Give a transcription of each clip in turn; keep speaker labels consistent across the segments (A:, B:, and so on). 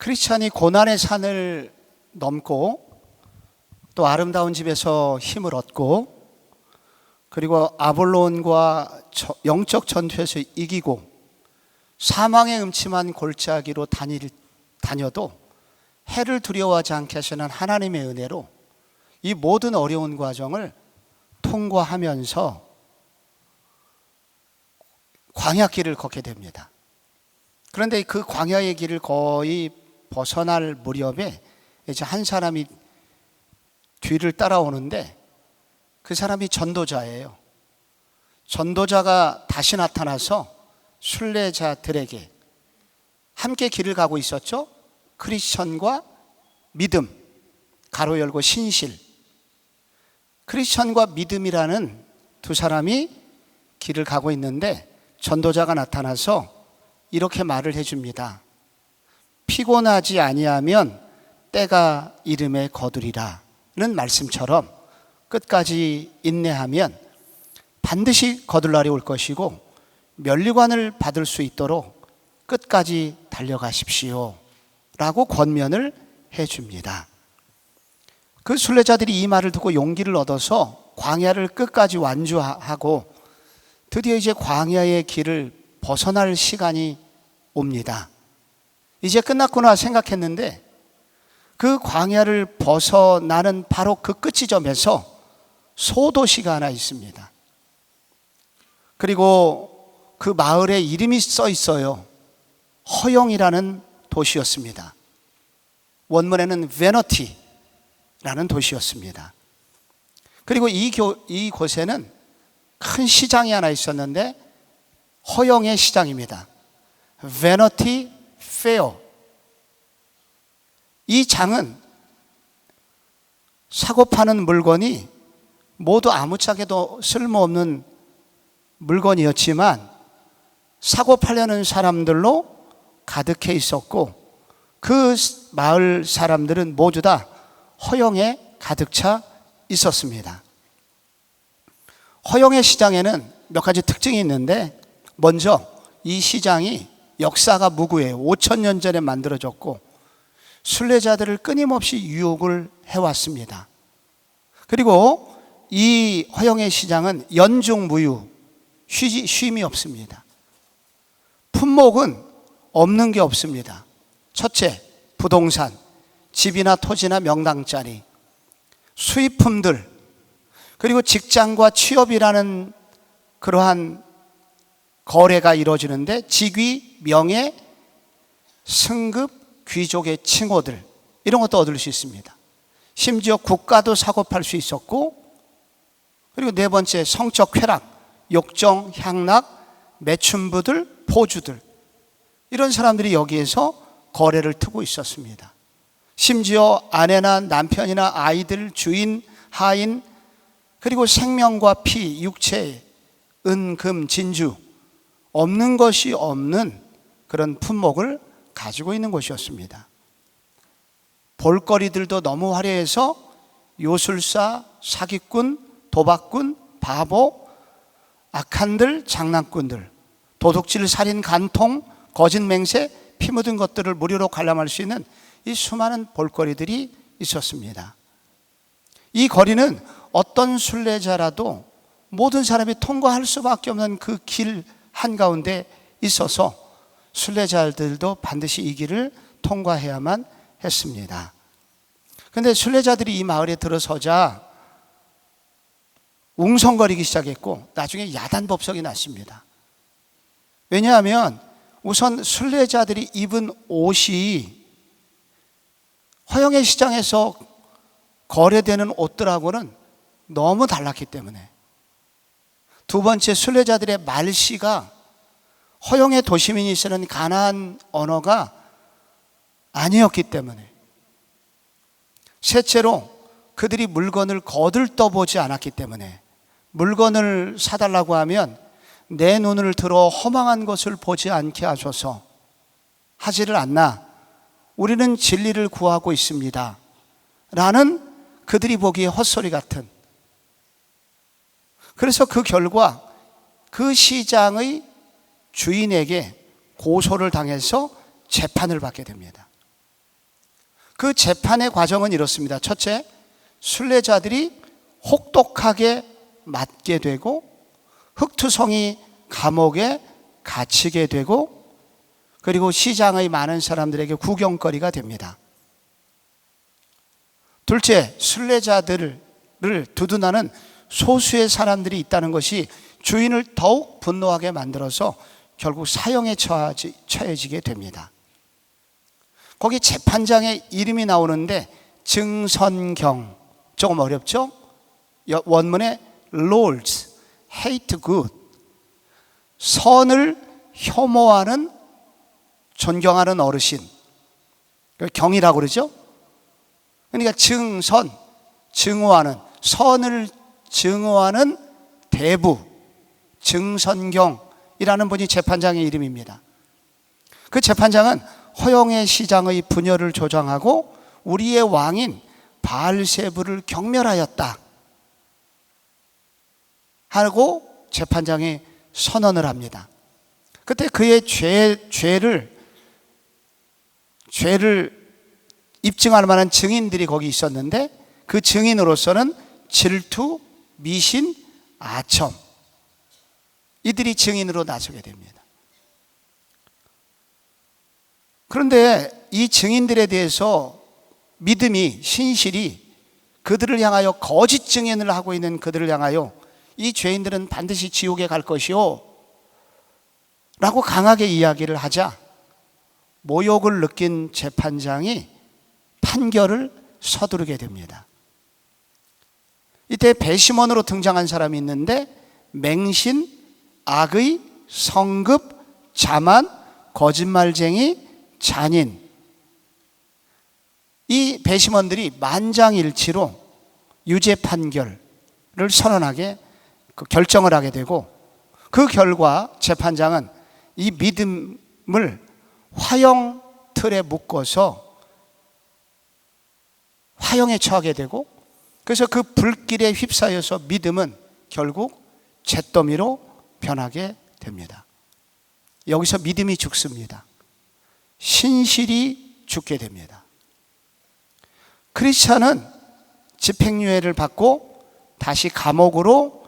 A: 크리스찬이 고난의 산을 넘고 또 아름다운 집에서 힘을 얻고 그리고 아볼론과 영적 전투에서 이기고 사망의 음침한 골짜기로 다녀도 해를 두려워하지 않게 하시는 하나님의 은혜로 이 모든 어려운 과정을 통과하면서 광야길을 걷게 됩니다. 그런데 그 광야의 길을 거의 벗어날 무렵에 이제 한 사람이 뒤를 따라오는데 그 사람이 전도자예요. 전도자가 다시 나타나서 순례자들에게 함께 길을 가고 있었죠. 크리스천과 믿음, 가로 열고 신실. 크리스천과 믿음이라는 두 사람이 길을 가고 있는데 전도자가 나타나서 이렇게 말을 해줍니다. 피곤하지 아니하면 때가 이름에 거두리라는 말씀처럼 끝까지 인내하면 반드시 거둘 날이 올 것이고 면류관을 받을 수 있도록 끝까지 달려가십시오 라고 권면을 해줍니다. 그 순례자들이 이 말을 듣고 용기를 얻어서 광야를 끝까지 완주하고 드디어 이제 광야의 길을 벗어날 시간이 옵니다. 이제 끝났구나 생각했는데 그 광야를 벗어나는 바로 그 끝지점에서 소도시가 하나 있습니다. 그리고 그 마을에 이름이 써 있어요. 허영이라는 도시였습니다. 원문에는 베너티라는 도시였습니다. 그리고 이곳에는 큰 시장이 하나 있었는데 허영의 시장입니다. 베너티 페어. 이 장은 사고 파는 물건이 모두 아무짝에도 쓸모없는 물건이었지만 사고 팔려는 사람들로 가득해 있었고 그 마을 사람들은 모두 다 허영에 가득 차 있었습니다. 허영의 시장에는 몇 가지 특징이 있는데 먼저 이 시장이 역사가 무구해요. 5,000년 전에 만들어졌고 순례자들을 끊임없이 유혹을 해왔습니다. 그리고 이 허영의 시장은 연중무휴, 쉼이 없습니다. 품목은 없는 게 없습니다. 첫째, 부동산, 집이나 토지나 명당짜리, 수입품들, 그리고 직장과 취업이라는 그러한 거래가 이루어지는데 직위, 명예, 승급, 귀족의 칭호들 이런 것도 얻을 수 있습니다. 심지어 국가도 사고 팔 수 있었고 그리고 네 번째 성적 쾌락, 욕정, 향락, 매춘부들, 포주들 이런 사람들이 여기에서 거래를 트고 있었습니다. 심지어 아내나 남편이나 아이들, 주인, 하인 그리고 생명과 피, 육체, 은, 금, 진주 없는 것이 없는 그런 품목을 가지고 있는 곳이었습니다. 볼거리들도 너무 화려해서 요술사, 사기꾼, 도박꾼, 바보, 악한들, 장난꾼들, 도둑질, 살인, 간통, 거짓 맹세, 피 묻은 것들을 무료로 관람할 수 있는 이 수많은 볼거리들이 있었습니다. 이 거리는 어떤 순례자라도 모든 사람이 통과할 수밖에 없는 그 길 한가운데 있어서 순례자들도 반드시 이 길을 통과해야만 했습니다. 그런데 순례자들이 이 마을에 들어서자 웅성거리기 시작했고 나중에 야단법석이 났습니다. 왜냐하면 우선 순례자들이 입은 옷이 허영의 시장에서 거래되는 옷들하고는 너무 달랐기 때문에 두 번째 순례자들의 말씨가 허영의 도시민이 쓰는 가나안 언어가 아니었기 때문에 셋째로 그들이 물건을 거들떠보지 않았기 때문에 물건을 사달라고 하면 내 눈을 들어 허망한 것을 보지 않게 하셔서 하지를 않나 우리는 진리를 구하고 있습니다 라는 그들이 보기에 헛소리 같은 그래서 그 결과 그 시장의 주인에게 고소를 당해서 재판을 받게 됩니다. 그 재판의 과정은 이렇습니다. 첫째, 순례자들이 혹독하게 맞게 되고 흑투성이 감옥에 갇히게 되고 그리고 시장의 많은 사람들에게 구경거리가 됩니다. 둘째, 순례자들을 두둔하는 소수의 사람들이 있다는 것이 주인을 더욱 분노하게 만들어서 결국 사형에 처해지게 됩니다. 거기 재판장의 이름이 나오는데 증선경, 조금 어렵죠? 원문에 Lords hate good, 선을 혐오하는 존경하는 어르신, 경이라고 그러죠? 그러니까 증선, 증오하는, 선을 증오하는 대부, 증선경이라는 분이 재판장의 이름입니다. 그 재판장은 허영의 시장의 분열을 조장하고 우리의 왕인 바알세불을 경멸하였다 하고 재판장이 선언을 합니다. 그때 그의 죄를 입증할 만한 증인들이 거기 있었는데 그 증인으로서는 질투, 미신, 아첨, 이들이 증인으로 나서게 됩니다. 그런데 이 증인들에 대해서 믿음이, 신실이 그들을 향하여 거짓 증인을 하고 있는 그들을 향하여 이 죄인들은 반드시 지옥에 갈 것이요 라고 강하게 이야기를 하자 모욕을 느낀 재판장이 판결을 서두르게 됩니다. 이때 배심원으로 등장한 사람이 있는데 맹신, 악의, 성급, 자만, 거짓말쟁이, 잔인, 이 배심원들이 만장일치로 유죄 판결을 선언하게 결정을 하게 되고 그 결과 재판장은 이 믿음을 화형 틀에 묶어서 화형에 처하게 되고 그래서 그 불길에 휩싸여서 믿음은 결국 잿더미로 변하게 됩니다. 여기서 믿음이 죽습니다. 신실이 죽게 됩니다. 크리스찬은 집행유예를 받고 다시 감옥으로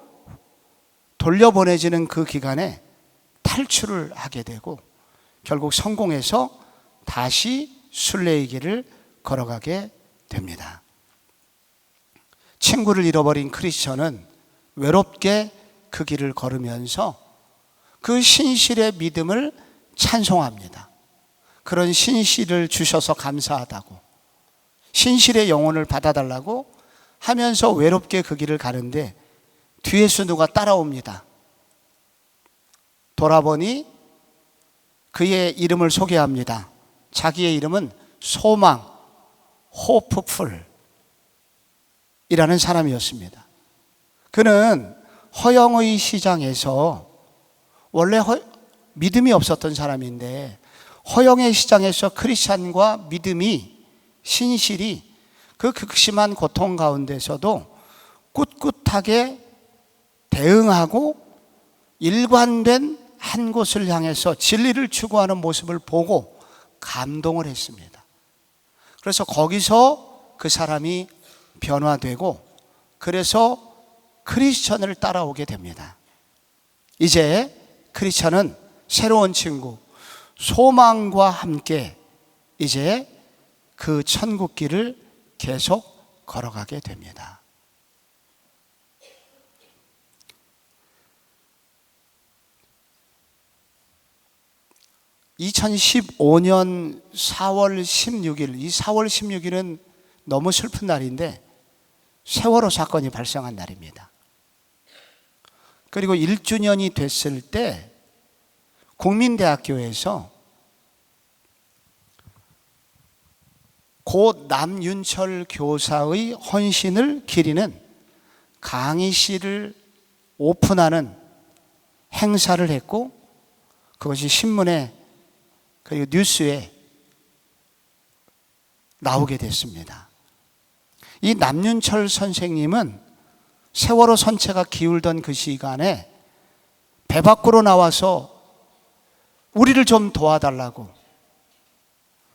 A: 돌려보내지는 그 기간에 탈출을 하게 되고 결국 성공해서 다시 순례의 길을 걸어가게 됩니다. 친구를 잃어버린 크리스천은 외롭게 그 길을 걸으면서 그 신실의 믿음을 찬송합니다. 그런 신실을 주셔서 감사하다고, 신실의 영혼을 받아달라고 하면서 외롭게 그 길을 가는데 뒤에서 누가 따라옵니다. 돌아보니 그의 이름을 소개합니다. 자기의 이름은 소망, 호프풀 이라는 사람이었습니다. 그는 허영의 시장에서 원래 믿음이 없었던 사람인데 허영의 시장에서 크리스찬과 믿음이, 신실이 그 극심한 고통 가운데서도 꿋꿋하게 대응하고 일관된 한 곳을 향해서 진리를 추구하는 모습을 보고 감동을 했습니다. 그래서 거기서 그 사람이 변화되고 그래서 크리스천을 따라오게 됩니다. 이제 크리스천은 새로운 친구 소망과 함께 이제 그 천국 길을 계속 걸어가게 됩니다. (2015년 4월 16일) 이 4월 16일은 너무 슬픈 날인데 세월호 사건이 발생한 날입니다. 그리고 1주년이 됐을 때 국민대학교에서 고 남윤철 교사의 헌신을 기리는 강의실을 오픈하는 행사를 했고 그것이 신문에 그리고 뉴스에 나오게 됐습니다. 이 남윤철 선생님은 세월호 선체가 기울던 그 시간에 배 밖으로 나와서 우리를 좀 도와달라고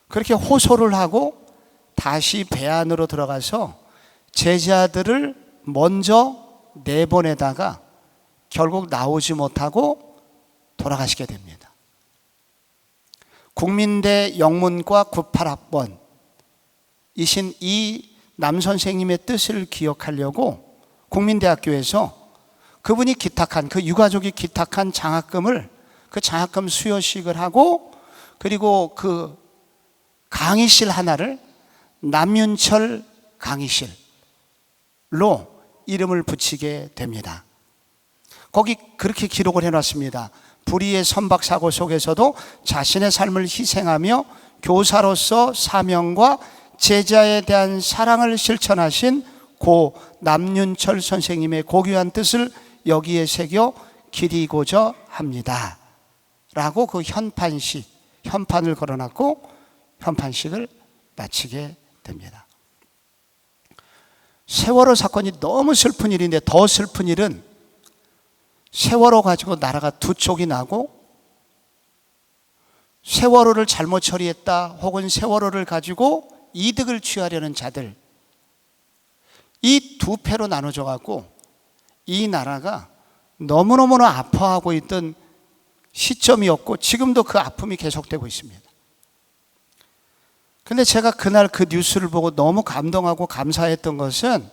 A: 그렇게 호소를 하고 다시 배 안으로 들어가서 제자들을 먼저 내보내다가 결국 나오지 못하고 돌아가시게 됩니다. 국민대 영문과 98학번 이신 이 남선생님의 뜻을 기억하려고 국민대학교에서 그분이 기탁한, 그 유가족이 기탁한 장학금을, 그 장학금 수여식을 하고, 그리고 그 강의실 하나를 남윤철 강의실로 이름을 붙이게 됩니다. 거기 그렇게 기록을 해놨습니다. 불의의 선박사고 속에서도 자신의 삶을 희생하며 교사로서 사명과 제자에 대한 사랑을 실천하신 고 남윤철 선생님의 고귀한 뜻을 여기에 새겨 기리고자 합니다 라고 그 현판을 걸어놨고 현판식을 마치게 됩니다. 세월호 사건이 너무 슬픈 일인데, 더 슬픈 일은 세월호 가지고 나라가 두 쪽이 나고, 세월호를 잘못 처리했다 혹은 세월호를 가지고 이득을 취하려는 자들, 이 두 패로 나눠져 갖고 이 나라가 너무너무 아파하고 있던 시점이었고, 지금도 그 아픔이 계속되고 있습니다. 근데 제가 그날 그 뉴스를 보고 너무 감동하고 감사했던 것은,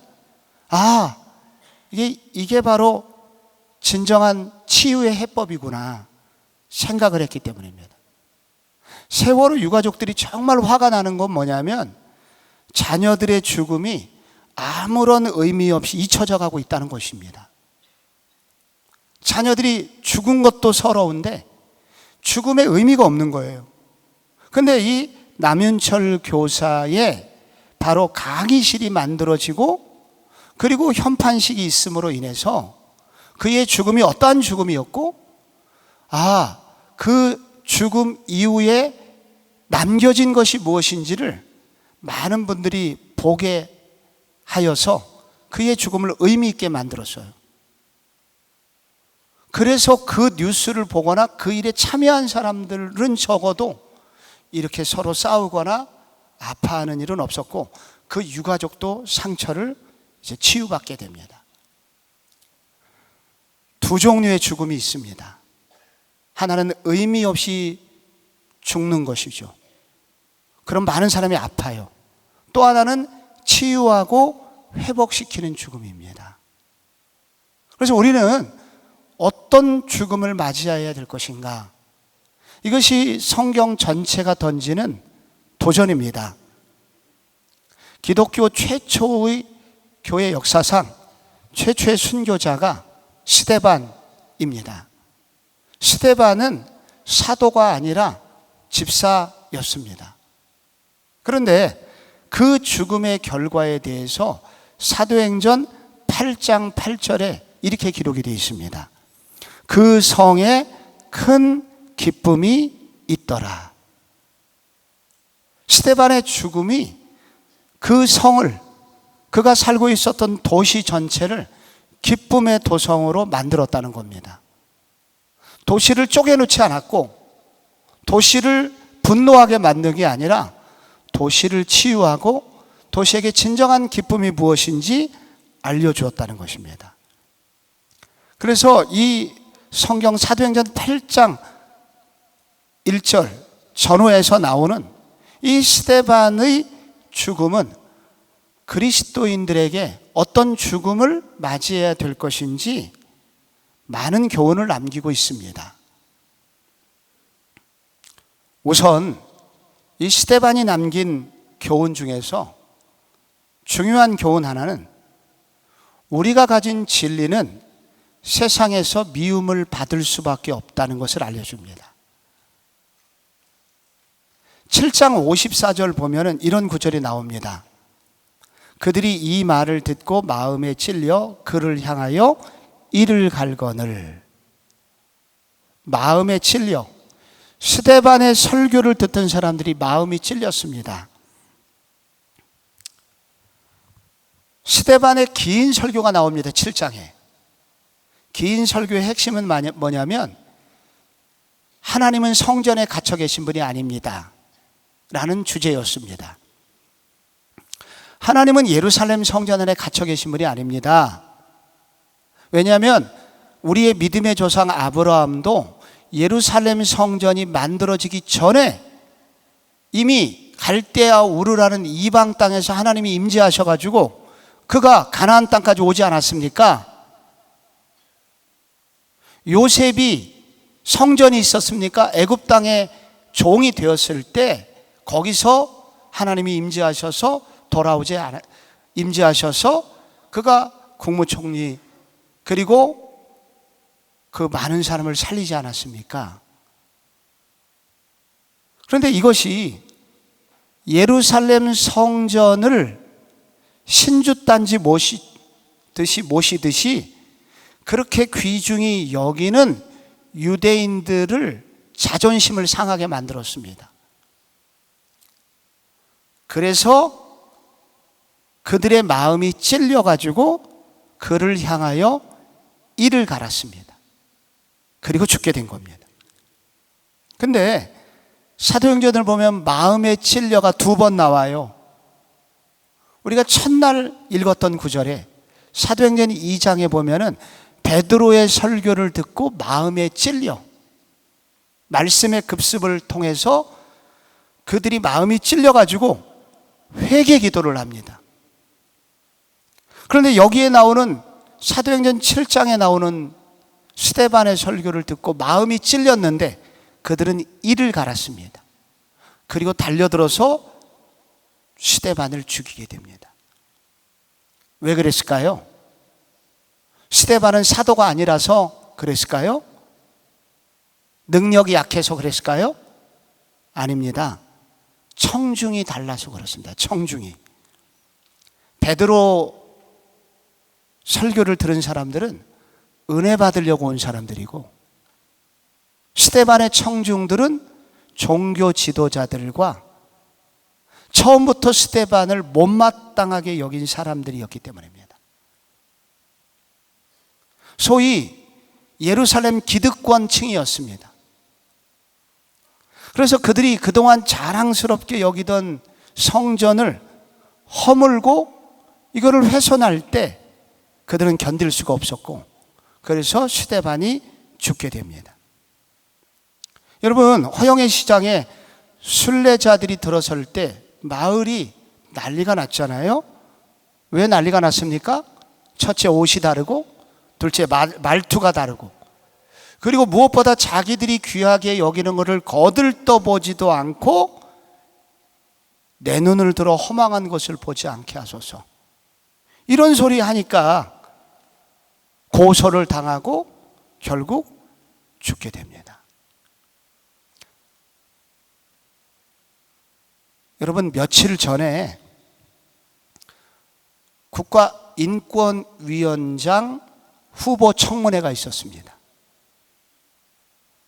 A: 이게 바로 진정한 치유의 해법이구나 생각을 했기 때문입니다. 세월호 유가족들이 정말 화가 나는 건 뭐냐면, 자녀들의 죽음이 아무런 의미 없이 잊혀져 가고 있다는 것입니다. 자녀들이 죽은 것도 서러운데 죽음의 의미가 없는 거예요. 근데 이 남윤철 교사의 바로 강의실이 만들어지고, 그리고 현판식이 있음으로 인해서 그의 죽음이 어떠한 죽음이었고, 그 죽음 이후에 남겨진 것이 무엇인지를 많은 분들이 보게 하여서 그의 죽음을 의미 있게 만들었어요. 그래서 그 뉴스를 보거나 그 일에 참여한 사람들은 적어도 이렇게 서로 싸우거나 아파하는 일은 없었고, 그 유가족도 상처를 이제 치유받게 됩니다. 두 종류의 죽음이 있습니다. 하나는 의미 없이 죽는 것이죠. 그럼 많은 사람이 아파요. 또 하나는 치유하고 회복시키는 죽음입니다. 그래서 우리는 어떤 죽음을 맞이해야 될 것인가? 이것이 성경 전체가 던지는 도전입니다. 기독교 최초의 교회 역사상 최초의 순교자가 스데반입니다. 스데반은 사도가 아니라 집사였습니다. 그런데 그 죽음의 결과에 대해서 사도행전 8장 8절에 이렇게 기록이 되어 있습니다. 그 성에 큰 기쁨이 있더라. 스데반의 죽음이 그 성을, 그가 살고 있었던 도시 전체를 기쁨의 도성으로 만들었다는 겁니다. 도시를 쪼개놓지 않았고, 도시를 분노하게 만든 게 아니라 도시를 치유하고 도시에게 진정한 기쁨이 무엇인지 알려주었다는 것입니다. 그래서 이 성경 사도행전 8장 1절 전후에서 나오는 이 스데반의 죽음은 그리스도인들에게 어떤 죽음을 맞이해야 될 것인지 많은 교훈을 남기고 있습니다. 우선 이 스데반이 남긴 교훈 중에서 중요한 교훈 하나는, 우리가 가진 진리는 세상에서 미움을 받을 수밖에 없다는 것을 알려줍니다. 7장 54절 보면은 이런 구절이 나옵니다. 그들이 이 말을 듣고 마음에 찔려 그를 향하여 이를 갈거늘. 마음에 찔려, 스데반의 설교를 듣던 사람들이 마음이 찔렸습니다. 스데반의 긴 설교가 나옵니다. 7장에. 긴 설교의 핵심은 뭐냐면, 하나님은 성전에 갇혀 계신 분이 아닙니다 라는 주제였습니다. 하나님은 예루살렘 성전 안에 갇혀 계신 분이 아닙니다. 왜냐하면 우리의 믿음의 조상 아브라함도 예루살렘 성전이 만들어지기 전에 이미 갈대아 우르라는 이방 땅에서 하나님이 임재하셔가지고 그가 가나안 땅까지 오지 않았습니까? 요셉이 성전이 있었습니까? 애굽 땅에 종이 되었을 때 거기서 하나님이 임재하셔서 그가 국무총리 그리고 그 많은 사람을 살리지 않았습니까? 그런데 이것이 예루살렘 성전을 신주단지 모시듯이 그렇게 귀중히 여기는 유대인들을 자존심을 상하게 만들었습니다. 그래서 그들의 마음이 찔려가지고 그를 향하여 이를 갈았습니다. 그리고 죽게 된 겁니다. 근데 사도행전을 보면 마음에 찔려가 2번 나와요. 우리가 첫날 읽었던 구절에 사도행전 2장에 보면은 베드로의 설교를 듣고 마음에 찔려 말씀의 급습을 통해서 그들이 마음이 찔려가지고 회개 기도를 합니다. 그런데 여기에 나오는 사도행전 7장에 나오는 스데반의 설교를 듣고 마음이 찔렸는데 그들은 이를 갈았습니다. 그리고 달려들어서 스데반을 죽이게 됩니다. 왜 그랬을까요? 스데반은 사도가 아니라서 그랬을까요? 능력이 약해서 그랬을까요? 아닙니다. 청중이 달라서 그렇습니다. 청중이. 베드로 설교를 들은 사람들은 은혜 받으려고 온 사람들이고 스데반의 청중들은 종교 지도자들과 처음부터 스데반을 못마땅하게 여긴 사람들이었기 때문입니다. 소위 예루살렘 기득권층이었습니다. 그래서 그들이 그동안 자랑스럽게 여기던 성전을 허물고 이거를 훼손할 때 그들은 견딜 수가 없었고 그래서 스데반이 죽게 됩니다. 여러분, 허영의 시장에 순례자들이 들어설 때 마을이 난리가 났잖아요. 왜 난리가 났습니까? 첫째 옷이 다르고 둘째 말투가 다르고 그리고 무엇보다 자기들이 귀하게 여기는 것을 거들떠보지도 않고 내 눈을 들어 허망한 것을 보지 않게 하소서. 이런 소리 하니까 고소를 당하고 결국 죽게 됩니다. 여러분, 며칠 전에 국가인권위원장 후보 청문회가 있었습니다.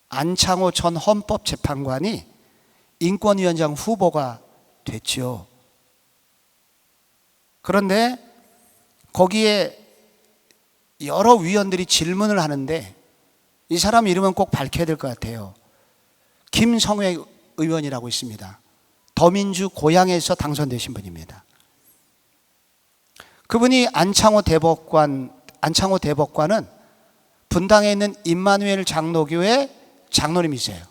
A: 안창호 전 헌법재판관이 인권위원장 후보가 됐죠. 그런데 거기에 여러 위원들이 질문을 하는데 이 사람 이름은 꼭 밝혀야 될 것 같아요. 김성회 의원이라고 있습니다. 더민주 고향에서 당선되신 분입니다. 그분이 안창호 대법관은 분당에 있는 임마누엘 장로교회 장로님이세요.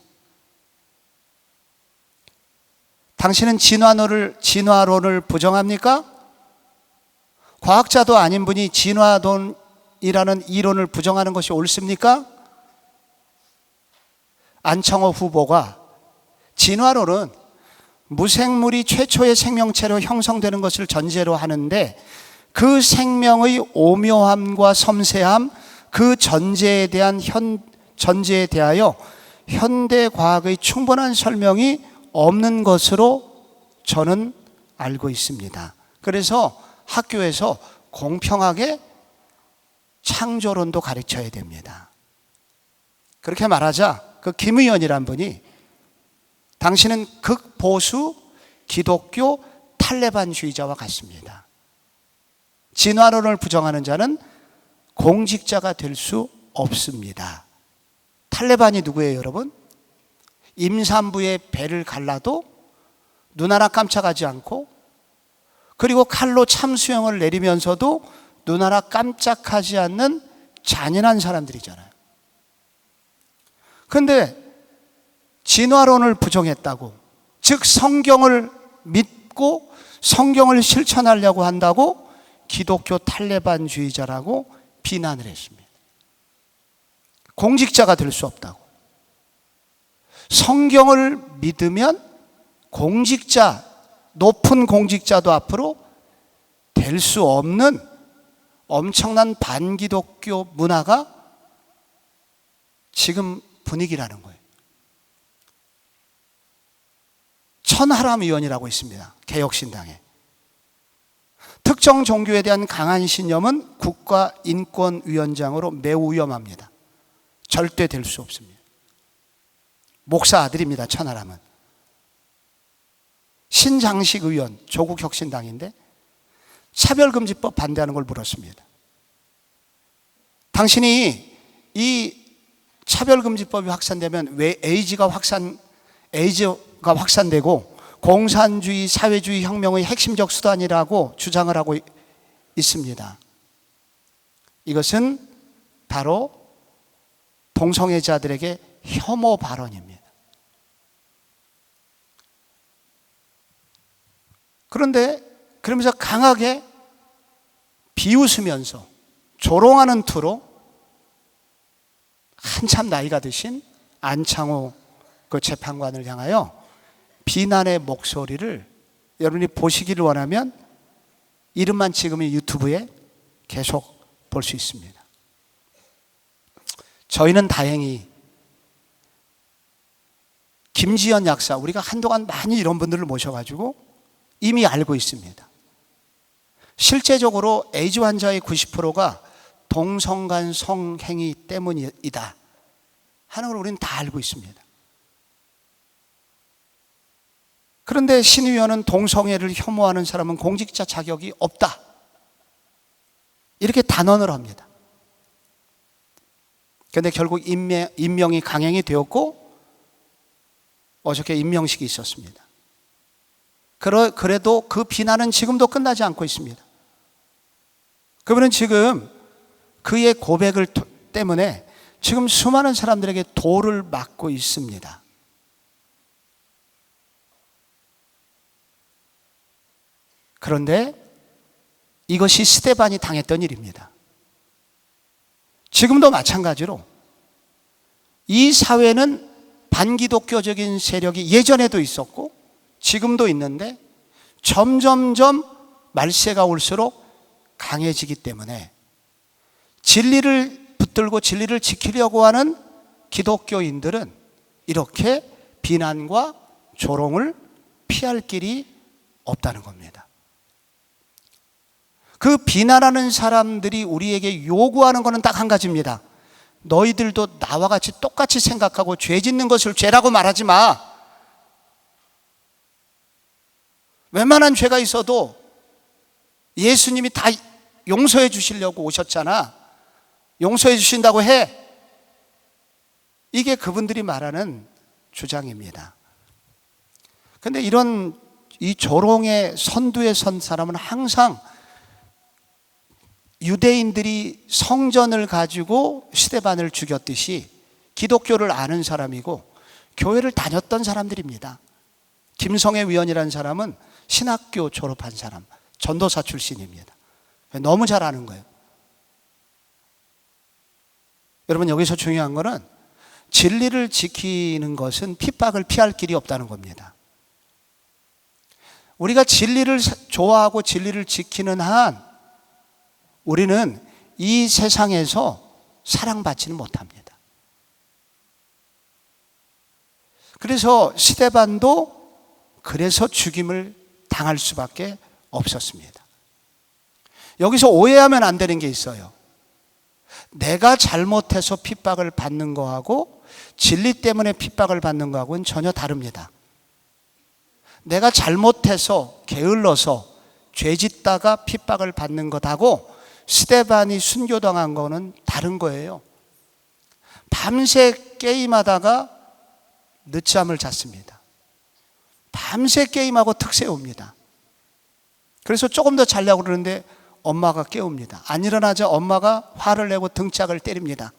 A: 당신은 진화론을 부정합니까? 과학자도 아닌 분이 진화론이라는 이론을 부정하는 것이 옳습니까? 안창호 후보가 진화론은 무생물이 최초의 생명체로 형성되는 것을 전제로 하는데 그 생명의 오묘함과 섬세함, 그 전제에 대하여 현대 과학의 충분한 설명이 없는 것으로 저는 알고 있습니다. 그래서 학교에서 공평하게 창조론도 가르쳐야 됩니다. 그렇게 말하자 그 김 의원이란 분이 당신은 극보수 기독교 탈레반주의자와 같습니다. 진화론을 부정하는 자는 공직자가 될 수 없습니다. 탈레반이 누구예요, 여러분? 임산부의 배를 갈라도 눈 하나 깜짝하지 않고 그리고 칼로 참수형을 내리면서도 눈 하나 깜짝하지 않는 잔인한 사람들이잖아요. 그런데 진화론을 부정했다고, 즉 성경을 믿고 성경을 실천하려고 한다고 기독교 탈레반주의자라고 비난을 했습니다. 공직자가 될 수 없다고. 성경을 믿으면 공직자, 높은 공직자도 앞으로 될 수 없는 엄청난 반기독교 문화가 지금 분위기라는 거예요. 천하람 위원이라고 있습니다. 개혁신당에. 특정 종교에 대한 강한 신념은 국가인권위원장으로 매우 위험합니다. 절대 될 수 없습니다. 목사 아들입니다. 천하람은. 신장식 의원, 조국혁신당인데 차별금지법 반대하는 걸 물었습니다. 당신이 이 차별금지법이 확산되면 왜 에이즈가 확산되고 공산주의, 사회주의 혁명의 핵심적 수단이라고 주장을 하고 있습니다. 이것은 바로 동성애자들에게 혐오 발언입니다. 그런데 그러면서 강하게 비웃으면서 조롱하는 투로 한참 나이가 드신 안창호 그 재판관을 향하여 비난의 목소리를 여러분이 보시기를 원하면 이름만 찍으면 유튜브에 계속 볼 수 있습니다. 저희는 다행히 김지연 약사, 우리가 한동안 많이 이런 분들을 모셔가지고 이미 알고 있습니다. 실제적으로 에이즈 환자의 90%가 동성간 성행위 때문이다 하는 걸 우리는 다 알고 있습니다. 그런데 신 의원은 동성애를 혐오하는 사람은 공직자 자격이 없다, 이렇게 단언을 합니다. 그런데 결국 임명이 강행이 되었고 어저께 임명식이 있었습니다. 그래도 그 비난은 지금도 끝나지 않고 있습니다. 그분은 지금 그의 고백을 때문에 지금 수많은 사람들에게 돌을 맞고 있습니다. 그런데 이것이 스데반이 당했던 일입니다. 지금도 마찬가지로 이 사회는 반기독교적인 세력이 예전에도 있었고 지금도 있는데 점점점 말세가 올수록 강해지기 때문에 진리를 붙들고 진리를 지키려고 하는 기독교인들은 이렇게 비난과 조롱을 피할 길이 없다는 겁니다. 그 비난하는 사람들이 우리에게 요구하는 것은 딱 한 가지입니다. 너희들도 나와 같이 똑같이 생각하고 죄 짓는 것을 죄라고 말하지 마. 웬만한 죄가 있어도 예수님이 다 용서해 주시려고 오셨잖아. 용서해 주신다고 해. 이게 그분들이 말하는 주장입니다. 그런데 이 조롱의 선두에 선 사람은 항상 유대인들이 성전을 가지고 스데반을 죽였듯이 기독교를 아는 사람이고 교회를 다녔던 사람들입니다. 김성애 위원이라는 사람은 신학교 졸업한 사람, 전도사 출신입니다. 너무 잘 아는 거예요. 여러분, 여기서 중요한 거는 진리를 지키는 것은 핍박을 피할 길이 없다는 겁니다. 우리가 진리를 좋아하고 진리를 지키는 한 우리는 이 세상에서 사랑받지는 못합니다. 그래서 스데반도 그래서 죽임을 당할 수밖에 없었습니다. 여기서 오해하면 안 되는 게 있어요. 내가 잘못해서 핍박을 받는 거하고 진리 때문에 핍박을 받는 거하고는 전혀 다릅니다. 내가 잘못해서 게을러서 죄짓다가 핍박을 받는 것하고 스데반이 순교당한 거는 다른 거예요. 밤새 게임하다가 늦잠을 잤습니다. 밤새 게임하고 특세 옵니다. 그래서 조금 더 자려고 그러는데 엄마가 깨웁니다. 안 일어나자 엄마가 화를 내고 등짝을 때립니다.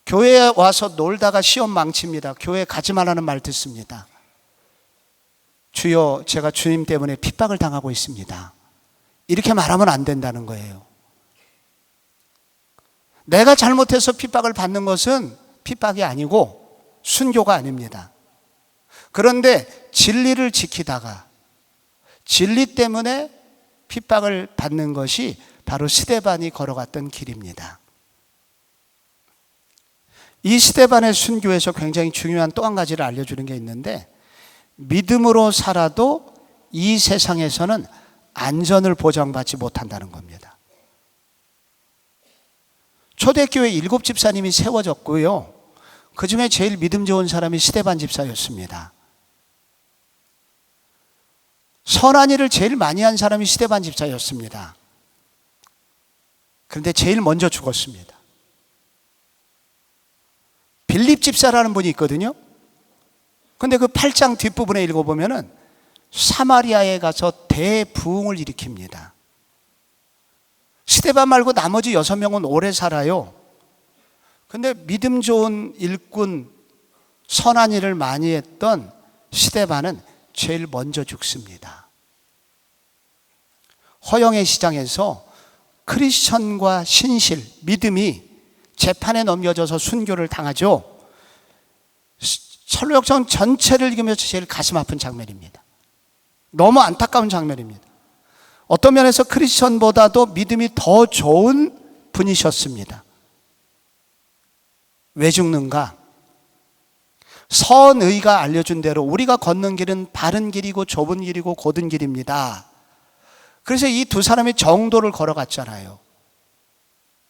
A: 교회에 와서 놀다가 시험 망칩니다. 교회 가지 말라는 말 듣습니다. 주여, 제가 주님 때문에 핍박을 당하고 있습니다. 이렇게 말하면 안 된다는 거예요. 내가 잘못해서 핍박을 받는 것은 핍박이 아니고 순교가 아닙니다. 그런데 진리를 지키다가 진리 때문에 핍박을 받는 것이 바로 스데반이 걸어갔던 길입니다. 이 스데반의 순교에서 굉장히 중요한 또 한 가지를 알려주는 게 있는데, 믿음으로 살아도 이 세상에서는 안전을 보장받지 못한다는 겁니다. 초대교회 7 집사님이 세워졌고요, 그 중에 제일 믿음 좋은 사람이 스데반 집사였습니다. 선한 일을 제일 많이 한 사람이 스데반 집사였습니다. 그런데 제일 먼저 죽었습니다. 빌립 집사라는 분이 있거든요. 근데 그 8장 뒷부분에 읽어보면은 사마리아에 가서 대부흥을 일으킵니다. 스데반 말고 나머지 6명은 오래 살아요. 근데 믿음 좋은 일꾼, 선한 일을 많이 했던 스데반은 제일 먼저 죽습니다. 허영의 시장에서 크리스천과 신실, 믿음이 재판에 넘겨져서 순교를 당하죠. 설로역정 전체를 읽으면서 제일 가슴 아픈 장면입니다. 너무 안타까운 장면입니다. 어떤 면에서 크리스천보다도 믿음이 더 좋은 분이셨습니다. 왜 죽는가? 선의가 알려준 대로 우리가 걷는 길은 바른 길이고 좁은 길이고 곧은 길입니다. 그래서 이 두 사람이 정도를 걸어갔잖아요.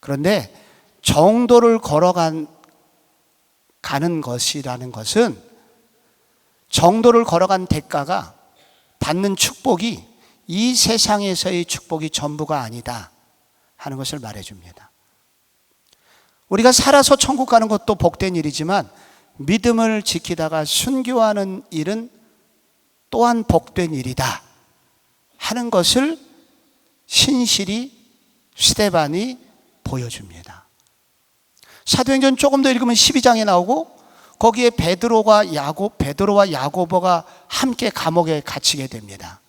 A: 그런데 정도를 걸어가는 것이라는 것은, 정도를 걸어간 대가가 받는 축복이 이 세상에서의 축복이 전부가 아니다 하는 것을 말해줍니다. 우리가 살아서 천국 가는 것도 복된 일이지만 믿음을 지키다가 순교하는 일은 또한 복된 일이다 하는 것을 신실히 스데반이 보여줍니다. 사도행전 조금 더 읽으면 12장에 나오고, 거기에 베드로와 야고보가 함께 감옥에 갇히게 됩니다.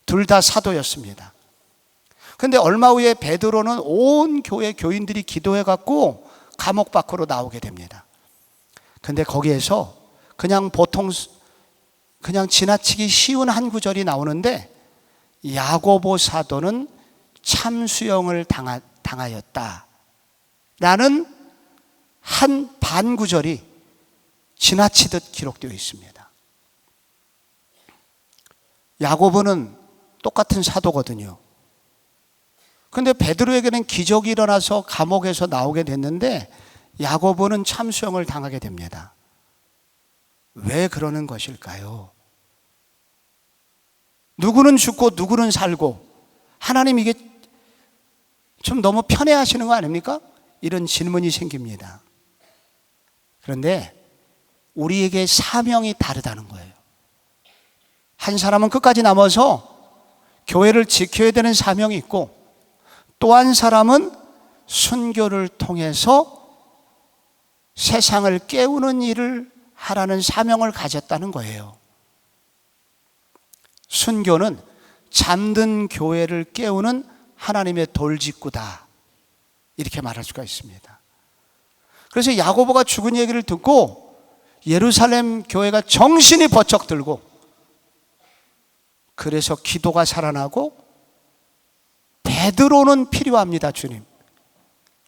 A: 둘 다 사도였습니다. 그런데 얼마 후에 베드로는 온 교회 교인들이 기도해 갖고 감옥 밖으로 나오게 됩니다. 그런데 거기에서 그냥 지나치기 쉬운 한 구절이 나오는데, 야고보 사도는 참수형을 당하였다 라는 한 반구절이 지나치듯 기록되어 있습니다. 야고보는 똑같은 사도거든요. 그런데 베드로에게는 기적이 일어나서 감옥에서 나오게 됐는데 야고보는 참수형을 당하게 됩니다. 왜 그러는 것일까요? 누구는 죽고 누구는 살고, 하나님 이게 좀 너무 편애하시는 거 아닙니까? 이런 질문이 생깁니다. 그런데 우리에게 사명이 다르다는 거예요. 한 사람은 끝까지 남아서 교회를 지켜야 되는 사명이 있고, 또 한 사람은 순교를 통해서 세상을 깨우는 일을 하라는 사명을 가졌다는 거예요. 순교는 잠든 교회를 깨우는 하나님의 돌직구다, 이렇게 말할 수가 있습니다. 그래서 야고보가 죽은 얘기를 듣고 예루살렘 교회가 정신이 번쩍 들고, 그래서 기도가 살아나고 베드로는 필요합니다 주님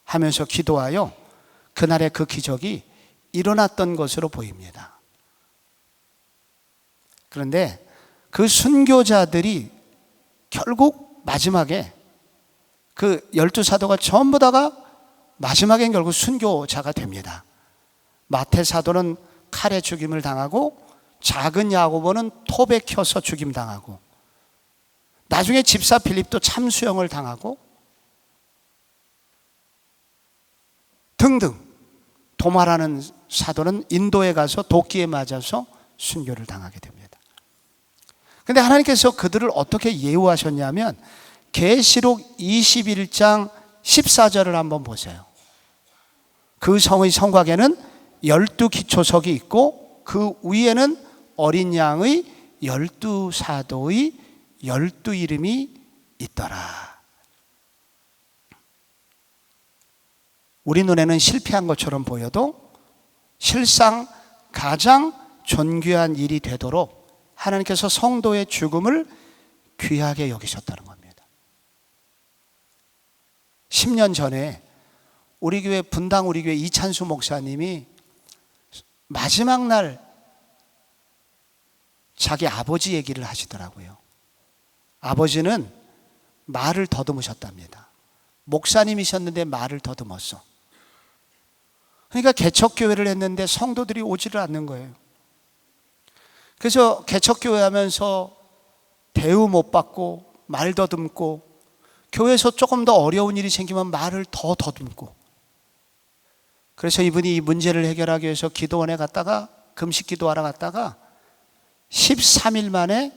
A: 하면서 기도하여 그날의 그 기적이 일어났던 것으로 보입니다. 그런데 그 순교자들이 결국 마지막에 그 12사도가 전부 다가 마지막엔 결국 순교자가 됩니다. 마태 사도는 칼에 죽임을 당하고, 작은 야고보는 톱에 켜서 죽임당하고, 나중에 집사 빌립도 참수형을 당하고 등등, 도마라는 사도는 인도에 가서 도끼에 맞아서 순교를 당하게 됩니다. 근데 하나님께서 그들을 어떻게 예우하셨냐면 계시록 21장 14절을 한번 보세요. 그 성의 성곽에는 12기초석이 있고 그 위에는 어린 양의 12사도의 12이름이 있더라. 우리 눈에는 실패한 것처럼 보여도 실상 가장 존귀한 일이 되도록 하나님께서 성도의 죽음을 귀하게 여기셨다는 겁니다. 10년 전에 우리 교회 분당 우리 교회 이찬수 목사님이 마지막 날 자기 아버지 얘기를 하시더라고요. 아버지는 말을 더듬으셨답니다. 목사님이셨는데 말을 더듬었어. 그러니까 개척교회를 했는데 성도들이 오지를 않는 거예요. 그래서 개척교회 하면서 대우 못 받고 말 더듬고 교회에서 조금 더 어려운 일이 생기면 말을 더 더듬고, 그래서 이분이 이 문제를 해결하기 위해서 기도원에 갔다가 금식 기도하러 갔다가 13일 만에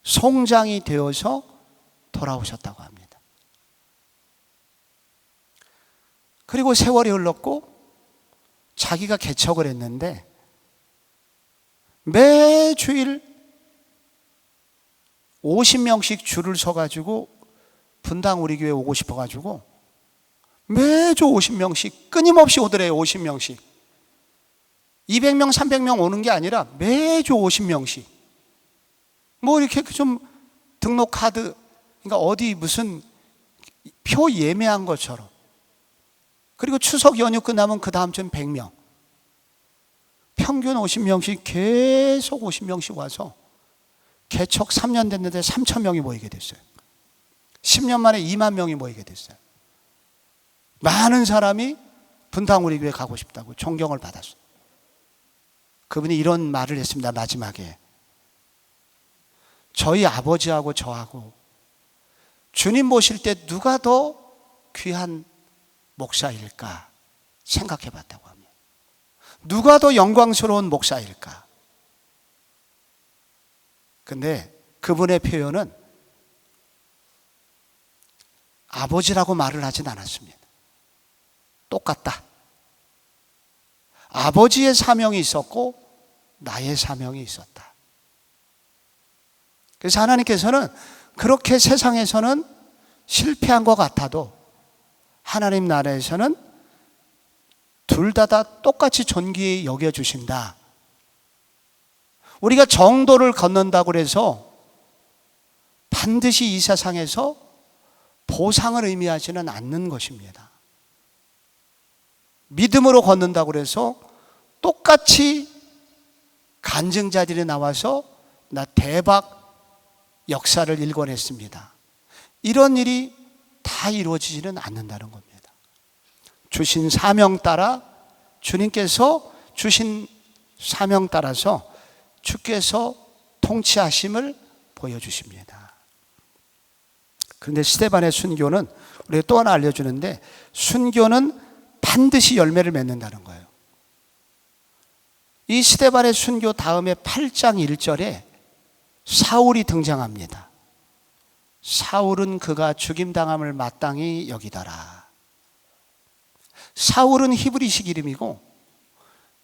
A: 송장이 되어서 돌아오셨다고 합니다. 그리고 세월이 흘렀고 자기가 개척을 했는데 매주일 50명씩 줄을 서가지고 분당 우리 교회 오고 싶어가지고 매주 50명씩 끊임없이 오더래요. 50명씩 200명 300명 오는 게 아니라 매주 50명씩 뭐 이렇게 좀 등록 카드, 그러니까 어디 무슨 표 예매한 것처럼. 그리고 추석 연휴 끝나면 그 다음 주엔 100명, 평균 50명씩 계속 50명씩 와서 개척 3년 됐는데 3,000명이 모이게 됐어요. 10년 만에 2만 명이 모이게 됐어요. 많은 사람이 분당 우리 교회 가고 싶다고 존경을 받았어요. 그분이 이런 말을 했습니다. 마지막에 저희 아버지하고 저하고 주님 모실 때 누가 더 귀한 목사일까 생각해 봤다고 합니다. 누가 더 영광스러운 목사일까? 근데 그분의 표현은 아버지라고 말을 하진 않았습니다. 똑같다. 아버지의 사명이 있었고 나의 사명이 있었다. 그래서 하나님께서는 그렇게 세상에서는 실패한 것 같아도 하나님 나라에서는 둘 다 똑같이 존귀히 여겨주신다. 우리가 정도를 걷는다고 해서 반드시 이 세상에서 보상을 의미하지는 않는 것입니다. 믿음으로 걷는다고 해서 똑같이 간증자들이 나와서 나 대박 역사를 일궈냈습니다. 이런 일이 다 이루어지지는 않는다는 겁니다. 주신 사명 따라 주님께서 주신 사명 따라서 주께서 통치하심을 보여주십니다. 그런데 스데반의 순교는 우리가 또 하나 알려주는데, 순교는 반드시 열매를 맺는다는 거예요. 이 스데반의 순교 다음에 8장 1절에 사울이 등장합니다. 사울은 그가 죽임당함을 마땅히 여기더라. 사울은 히브리식 이름이고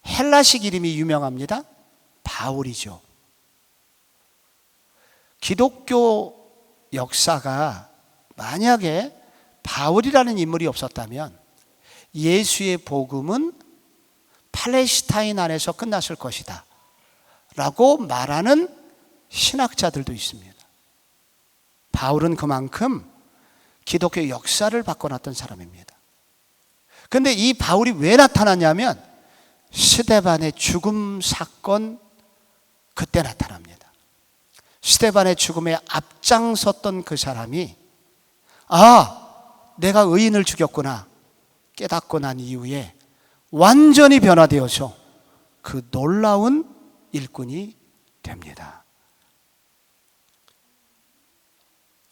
A: 헬라식 이름이 유명합니다. 바울이죠. 기독교 역사가 만약에 바울이라는 인물이 없었다면 예수의 복음은 팔레스타인 안에서 끝났을 것이다 라고 말하는 신학자들도 있습니다. 바울은 그만큼 기독교 역사를 바꿔놨던 사람입니다. 그런데 이 바울이 왜 나타나냐면 스데반의 죽음 사건, 그때 나타납니다. 스데반의 죽음에 앞장섰던 그 사람이 내가 의인을 죽였구나 깨닫고 난 이후에 완전히 변화되어서 그 놀라운 일꾼이 됩니다.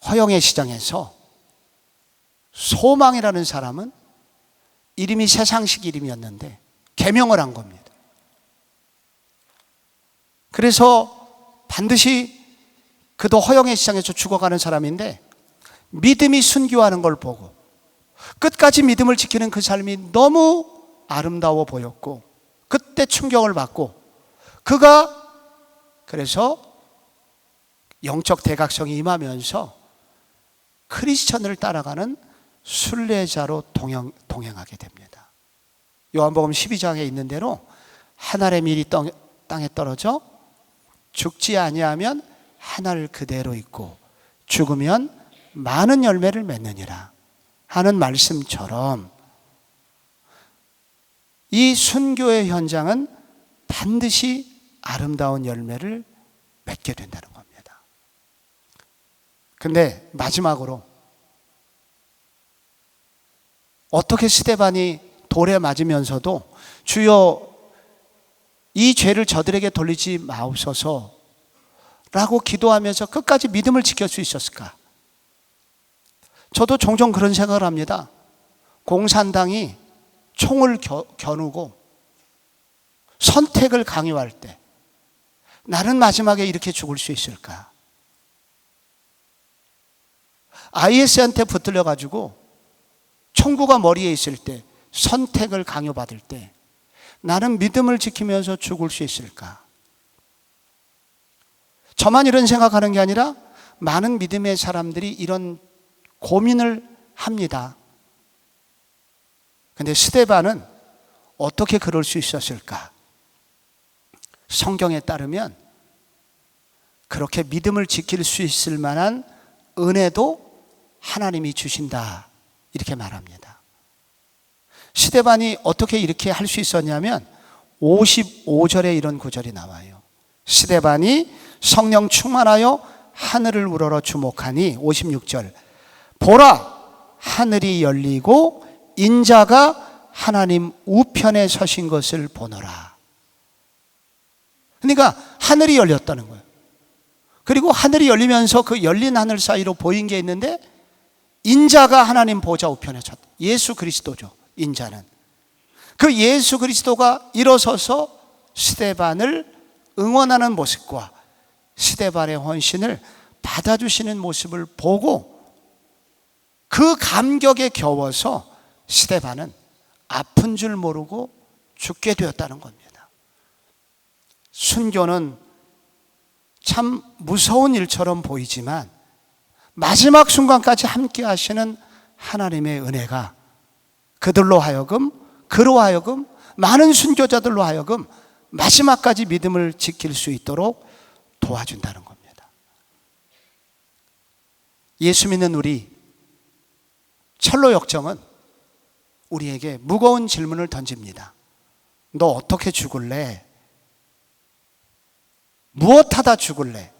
A: 허영의 시장에서 소망이라는 사람은 이름이 세상식 이름이었는데 개명을 한 겁니다. 그래서 반드시 그도 허영의 시장에서 죽어가는 사람인데 믿음이 순교하는 걸 보고 끝까지 믿음을 지키는 그 삶이 너무 아름다워 보였고 그때 충격을 받고 그가 그래서 영적 대각성이 임하면서 크리스천을 따라가는 순례자로 동행하게 됩니다. 요한복음 12장에 있는 대로 한 알의 밀이 땅에 떨어져 죽지 아니하면 한 알 그대로 있고 죽으면 많은 열매를 맺느니라 하는 말씀처럼 이 순교의 현장은 반드시 아름다운 열매를 맺게 된다는 겁니다. 근데 마지막으로 어떻게 스데반이 돌에 맞으면서도 주여 이 죄를 저들에게 돌리지 마옵소서 라고 기도하면서 끝까지 믿음을 지킬 수 있었을까? 저도 종종 그런 생각을 합니다. 공산당이 총을 겨누고 선택을 강요할 때 나는 마지막에 이렇게 죽을 수 있을까? IS한테 붙들려 가지고 총구가 머리에 있을 때 선택을 강요받을 때 나는 믿음을 지키면서 죽을 수 있을까? 저만 이런 생각하는 게 아니라 많은 믿음의 사람들이 이런 고민을 합니다. 근데 스데반은 어떻게 그럴 수 있었을까? 성경에 따르면 그렇게 믿음을 지킬 수 있을 만한 은혜도 하나님이 주신다 이렇게 말합니다. 스데반이 어떻게 이렇게 할 수 있었냐면 55절에 이런 구절이 나와요. 스데반이 성령 충만하여 하늘을 우러러 주목하니 56절 보라 하늘이 열리고 인자가 하나님 우편에 서신 것을 보노라. 그러니까 하늘이 열렸다는 거예요. 그리고 하늘이 열리면서 그 열린 하늘 사이로 보인 게 있는데 인자가 하나님 보좌 우편에 섰다. 예수 그리스도죠. 인자는 그 예수 그리스도가 일어서서 스데반을 응원하는 모습과 스데반의 헌신을 받아주시는 모습을 보고 그 감격에 겨워서 스데반은 아픈 줄 모르고 죽게 되었다는 겁니다. 순교는 참 무서운 일처럼 보이지만 마지막 순간까지 함께 하시는 하나님의 은혜가 그로 하여금 많은 순교자들로 하여금 마지막까지 믿음을 지킬 수 있도록 도와준다는 겁니다. 예수 믿는 우리 철로 역정은 우리에게 무거운 질문을 던집니다. 너 어떻게 죽을래? 무엇하다 죽을래?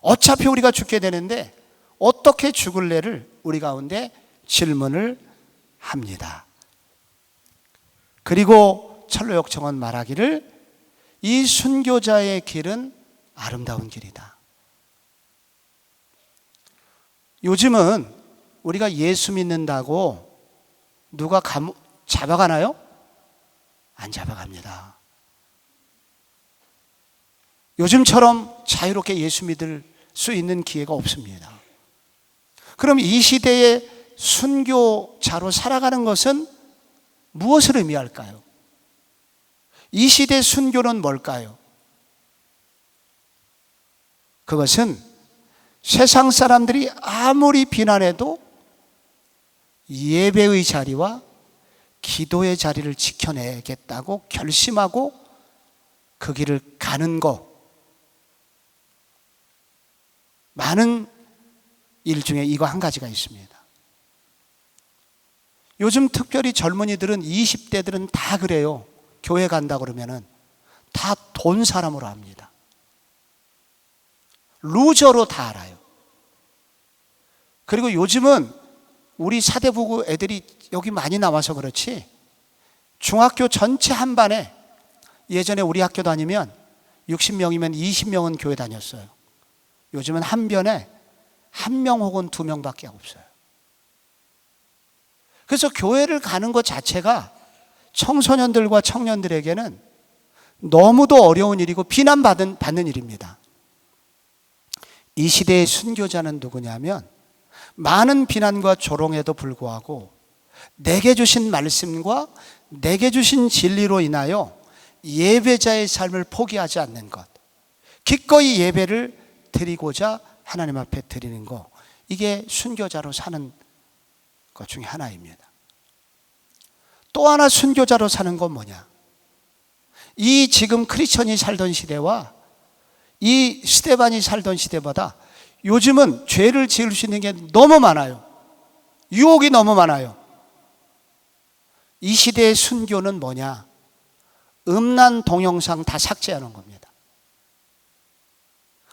A: 어차피 우리가 죽게 되는데 어떻게 죽을래를 우리 가운데 질문을 합니다. 그리고 철로 역정은 말하기를 이 순교자의 길은 아름다운 길이다. 요즘은 우리가 예수 믿는다고 누가 잡아가나요? 안 잡아갑니다. 요즘처럼 자유롭게 예수 믿을 수 있는 기회가 없습니다. 그럼 이 시대의 순교자로 살아가는 것은 무엇을 의미할까요? 이 시대의 순교는 뭘까요? 그것은 세상 사람들이 아무리 비난해도 예배의 자리와 기도의 자리를 지켜내겠다고 결심하고 그 길을 가는 것. 많은 일 중에 이거 한 가지가 있습니다. 요즘 특별히 젊은이들은 20대들은 다 그래요. 교회 간다 그러면은 다 돈 사람으로 합니다. 루저로 다 알아요. 그리고 요즘은 우리 사대부고 애들이 여기 많이 나와서 그렇지 중학교 전체 한 반에 예전에 우리 학교 다니면 60명이면 20명은 교회 다녔어요. 요즘은 한 변에 1명 혹은 2명밖에 없어요. 그래서 교회를 가는 것 자체가 청소년들과 청년들에게는 너무도 어려운 일이고 비난받는 일입니다. 이 시대의 순교자는 누구냐면 많은 비난과 조롱에도 불구하고 내게 주신 말씀과 내게 주신 진리로 인하여 예배자의 삶을 포기하지 않는 것, 기꺼이 예배를 드리고자 하나님 앞에 드리는 것, 이게 순교자로 사는 것 중에 하나입니다. 또 하나 순교자로 사는 건 뭐냐? 이 지금 크리스천이 살던 시대와 이 스데반이 살던 시대보다 요즘은 죄를 지을 수 있는 게 너무 많아요. 유혹이 너무 많아요. 이 시대의 순교는 뭐냐? 음란 동영상 다 삭제하는 겁니다.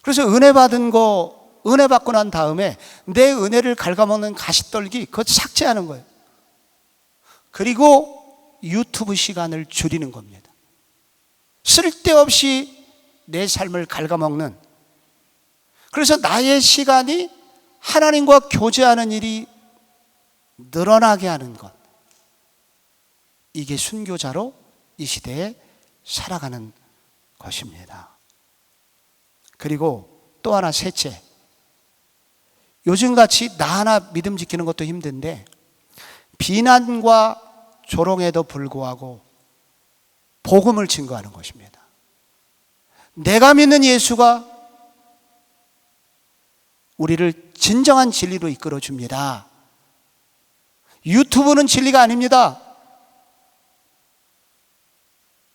A: 그래서 은혜 받은 거, 은혜 받고 난 다음에 내 은혜를 갉아먹는 가시떨기, 그것 삭제하는 거예요. 그리고 유튜브 시간을 줄이는 겁니다. 쓸데없이 내 삶을 갉아먹는, 그래서 나의 시간이 하나님과 교제하는 일이 늘어나게 하는 것, 이게 순교자로 이 시대에 살아가는 것입니다. 그리고 또 하나, 셋째, 요즘같이 나 하나 믿음 지키는 것도 힘든데 비난과 조롱에도 불구하고 복음을 증거하는 것입니다. 내가 믿는 예수가 우리를 진정한 진리로 이끌어 줍니다. 유튜브는 진리가 아닙니다.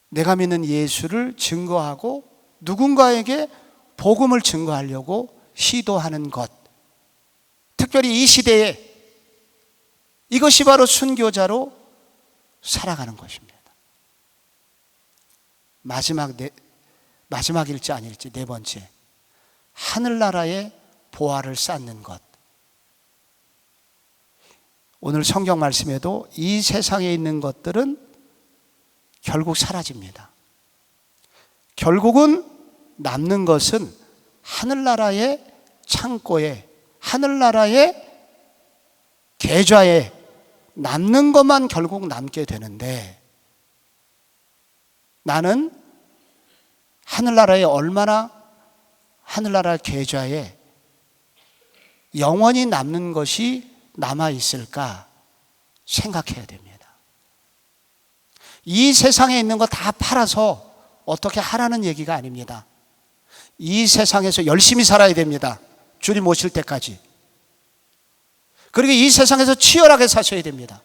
A: 내가 믿는 예수를 증거하고 누군가에게 복음을 증거하려고 시도하는 것, 특별히 이 시대에 이것이 바로 순교자로 살아가는 것입니다. 마지막일지 아닐지, 네 번째, 하늘나라의 보화를 쌓는 것. 오늘 성경 말씀에도 이 세상에 있는 것들은 결국 사라집니다. 결국은 남는 것은 하늘나라의 창고에, 하늘나라의 계좌에 남는 것만 결국 남게 되는데, 나는 하늘나라에 얼마나, 하늘나라 계좌에 영원히 남는 것이 남아있을까 생각해야 됩니다. 이 세상에 있는 거 다 팔아서 어떻게 하라는 얘기가 아닙니다. 이 세상에서 열심히 살아야 됩니다. 주님 오실 때까지. 그리고 이 세상에서 치열하게 사셔야 됩니다.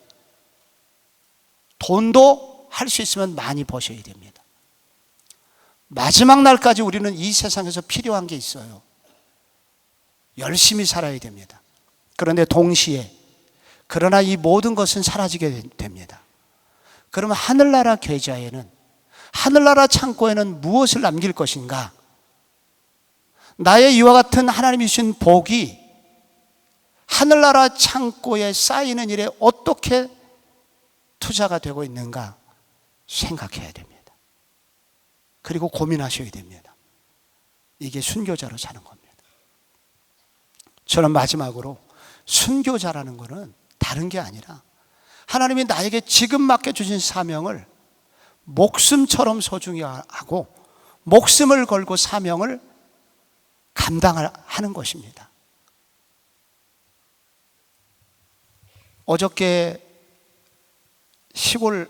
A: 돈도 할 수 있으면 많이 버셔야 됩니다. 마지막 날까지 우리는 이 세상에서 필요한 게 있어요. 열심히 살아야 됩니다. 그런데 동시에, 그러나 이 모든 것은 사라지게 됩니다. 그러면 하늘나라 계좌에는, 하늘나라 창고에는 무엇을 남길 것인가? 나의 이와 같은 하나님이 주신 복이 하늘나라 창고에 쌓이는 일에 어떻게 투자가 되고 있는가 생각해야 됩니다. 그리고 고민하셔야 됩니다. 이게 순교자로 사는 겁니다. 저는 마지막으로, 순교자라는 것은 다른 게 아니라 하나님이 나에게 지금 맡겨주신 사명을 목숨처럼 소중히 하고 목숨을 걸고 사명을 감당하는 것입니다. 어저께 시골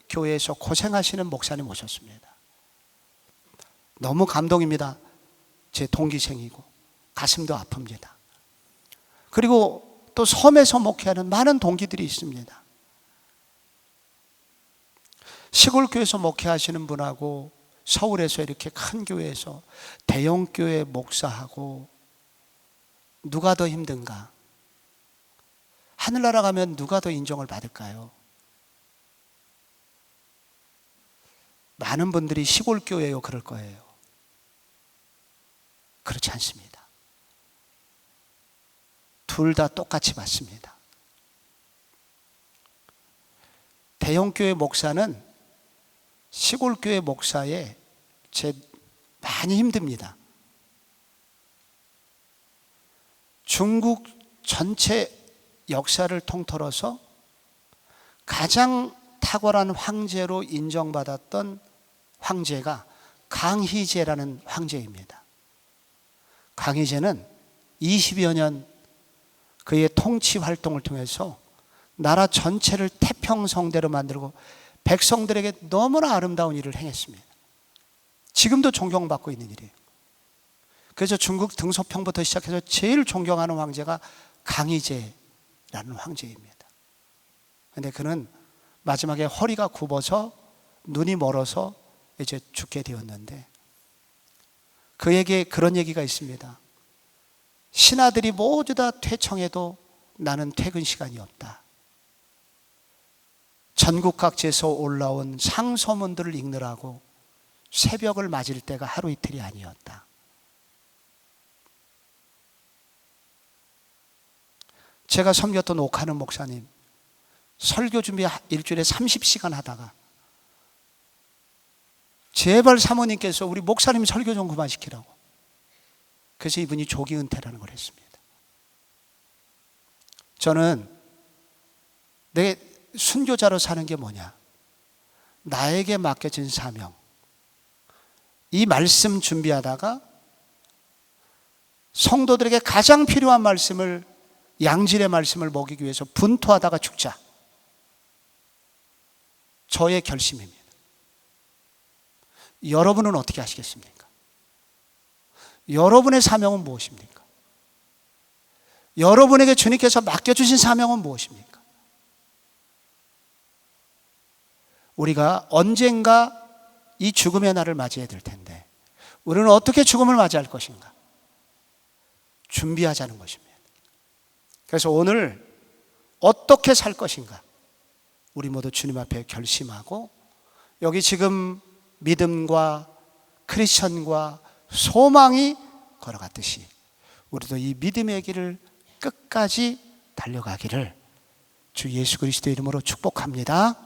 A: 교회에서 고생하시는 목사님 오셨습니다. 너무 감동입니다. 제 동기생이고 가슴도 아픕니다. 그리고 또 섬에서 목회하는 많은 동기들이 있습니다. 시골 교회에서 목회하시는 분하고 서울에서 이렇게 큰 교회에서 대형 교회 목사하고 누가 더 힘든가? 하늘나라 가면 누가 더 인정을 받을까요? 많은 분들이 시골 교회요 그럴 거예요. 그렇지 않습니다. 둘 다 똑같이 받습니다. 대형 교회 목사는 시골 교회 목사에 많이 힘듭니다. 중국 전체 역사를 통틀어서 가장 탁월한 황제로 인정받았던 황제가 강희제라는 황제입니다. 강희제는 20여 년 그의 통치 활동을 통해서 나라 전체를 태평성대로 만들고 백성들에게 너무나 아름다운 일을 행했습니다. 지금도 존경받고 있는 일이에요. 그래서 중국 등소평부터 시작해서 제일 존경하는 황제가 강희제라는 황제입니다. 그런데 그는 마지막에 허리가 굽어서 눈이 멀어서 이제 죽게 되었는데, 그에게 그런 얘기가 있습니다. 신하들이 모두 다 퇴청해도 나는 퇴근 시간이 없다. 전국 각지에서 올라온 상소문들을 읽느라고 새벽을 맞을 때가 하루 이틀이 아니었다. 제가 섬겼던 옥하는 목사님, 설교 준비 일주일에 30시간 하다가 제발 사모님께서 우리 목사님 설교 좀 그만시키라고. 그래서 이분이 조기 은퇴라는 걸 했습니다. 저는 내 순교자로 사는 게 뭐냐? 나에게 맡겨진 사명. 이 말씀 준비하다가 성도들에게 가장 필요한 말씀을, 양질의 말씀을 먹이기 위해서 분투하다가 죽자. 저의 결심입니다. 여러분은 어떻게 하시겠습니까? 여러분의 사명은 무엇입니까? 여러분에게 주님께서 맡겨주신 사명은 무엇입니까? 우리가 언젠가 이 죽음의 날을 맞이해야 될 텐데 우리는 어떻게 죽음을 맞이할 것인가? 준비하자는 것입니다. 그래서 오늘 어떻게 살 것인가? 우리 모두 주님 앞에 결심하고, 여기 지금 믿음과 크리스천과 소망이 걸어갔듯이 우리도 이 믿음의 길을 끝까지 달려가기를 주 예수 그리스도의 이름으로 축복합니다.